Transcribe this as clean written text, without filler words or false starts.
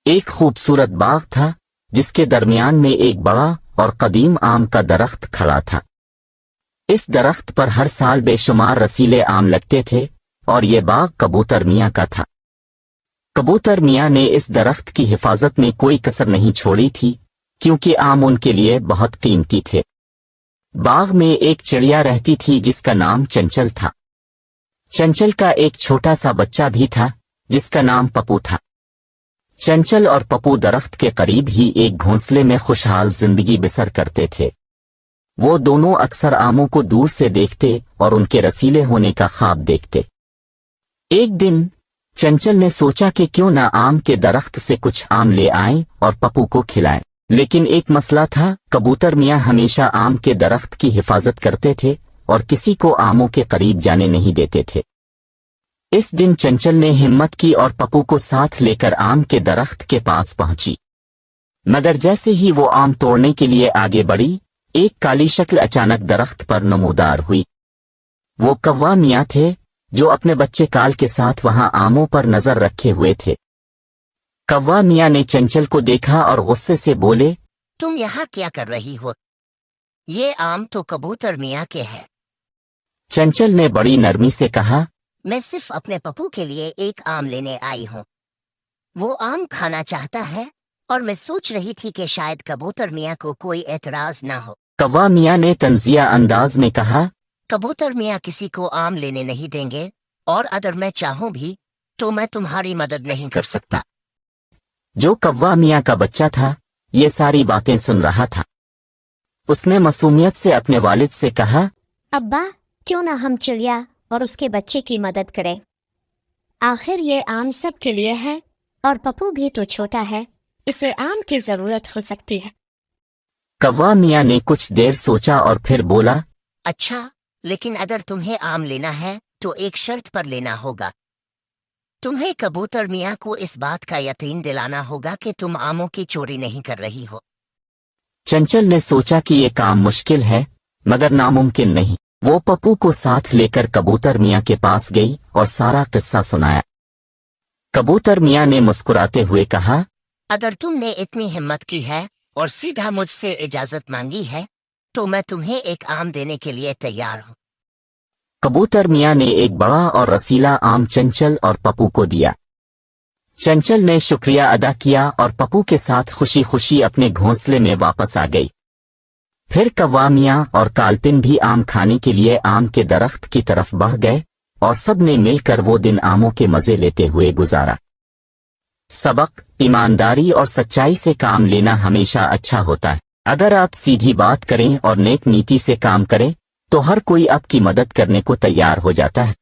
ایک خوبصورت باغ تھا جس کے درمیان میں ایک بڑا اور قدیم آم کا درخت کھڑا تھا۔ اس درخت پر ہر سال بے شمار رسیلے آم لگتے تھے اور یہ باغ کبوتر میاں کا تھا۔ کبوتر میاں نے اس درخت کی حفاظت میں کوئی کسر نہیں چھوڑی تھی کیونکہ آم ان کے لیے بہت قیمتی تھے۔ باغ میں ایک چڑیا رہتی تھی جس کا نام چنچل تھا۔ چنچل کا ایک چھوٹا سا بچہ بھی تھا جس کا نام پپو تھا۔ چنچل اور پپو درخت کے قریب ہی ایک گھونسلے میں خوشحال زندگی بسر کرتے تھے۔ وہ دونوں اکثر آموں کو دور سے دیکھتے اور ان کے رسیلے ہونے کا خواب دیکھتے۔ ایک دن چنچل نے سوچا کہ کیوں نہ آم کے درخت سے کچھ آم لے آئیں اور پپو کو کھلائیں، لیکن ایک مسئلہ تھا، کبوتر میاں ہمیشہ آم کے درخت کی حفاظت کرتے تھے اور کسی کو آموں کے قریب جانے نہیں دیتے تھے۔ اس دن چنچل نے ہمت کی اور پپو کو ساتھ لے کر آم کے درخت کے پاس پہنچی، مگر جیسے ہی وہ آم توڑنے کے لیے آگے بڑھی، ایک کالی شکل اچانک درخت پر نمودار ہوئی۔ وہ کوا میاں تھے جو اپنے بچے کال کے ساتھ وہاں آموں پر نظر رکھے ہوئے تھے۔ کوا میاں نے چنچل کو دیکھا اور غصے سے بولے، تم یہاں کیا کر رہی ہو؟ یہ آم تو کبوتر میاں کے ہے۔ چنچل نے بڑی نرمی سے کہا، میں صرف اپنے پپو کے لیے ایک آم لینے آئی ہوں۔ وہ آم کھانا چاہتا ہے اور میں سوچ رہی تھی کہ شاید کبوتر میاں کو کوئی اعتراض نہ ہو۔ کوا میاں نے طنزیہ انداز میں کہا، کبوتر میاں کسی کو آم لینے نہیں دیں گے، اور اگر میں چاہوں بھی تو میں تمہاری مدد نہیں کر سکتا۔ جو کوا میاں کا بچہ تھا یہ ساری باتیں سن رہا تھا۔ اس نے معصومیت سے اپنے والد سے کہا، ابا، کیوں نہ ہم چڑیا اور اس کے بچے کی مدد کریں؟ آخر یہ آم سب کے لیے ہے اور پپو بھی تو چھوٹا ہے، اسے آم کی ضرورت ہو سکتی ہے۔ کوا میاں نے کچھ دیر سوچا اور پھر بولا، اچھا، لیکن اگر تمہیں آم لینا ہے تو ایک شرط پر لینا ہوگا۔ تمہیں کبوتر میاں کو اس بات کا یقین دلانا ہوگا کہ تم آموں کی چوری نہیں کر رہی ہو۔ چنچل نے سوچا کہ یہ کام مشکل ہے مگر ناممکن نہیں۔ وہ پپو کو ساتھ لے کر کبوتر میاں کے پاس گئی اور سارا قصہ سنایا۔ کبوتر میاں نے مسکراتے ہوئے کہا، اگر تم نے اتنی ہمت کی ہے اور سیدھا مجھ سے اجازت مانگی ہے تو میں تمہیں ایک آم دینے کے لیے تیار ہوں۔ کبوتر میاں نے ایک بڑا اور رسیلا آم چنچل اور پپو کو دیا۔ چنچل نے شکریہ ادا کیا اور پپو کے ساتھ خوشی خوشی اپنے گھونسلے میں واپس آ گئی۔ پھر کوا میاں اور کالپن بھی آم کھانے کے لیے آم کے درخت کی طرف بڑھ گئے اور سب نے مل کر وہ دن آموں کے مزے لیتے ہوئے گزارا۔ سبق: ایمانداری اور سچائی سے کام لینا ہمیشہ اچھا ہوتا ہے۔ اگر آپ سیدھی بات کریں اور نیک نیتی سے کام کریں تو ہر کوئی آپ کی مدد کرنے کو تیار ہو جاتا ہے۔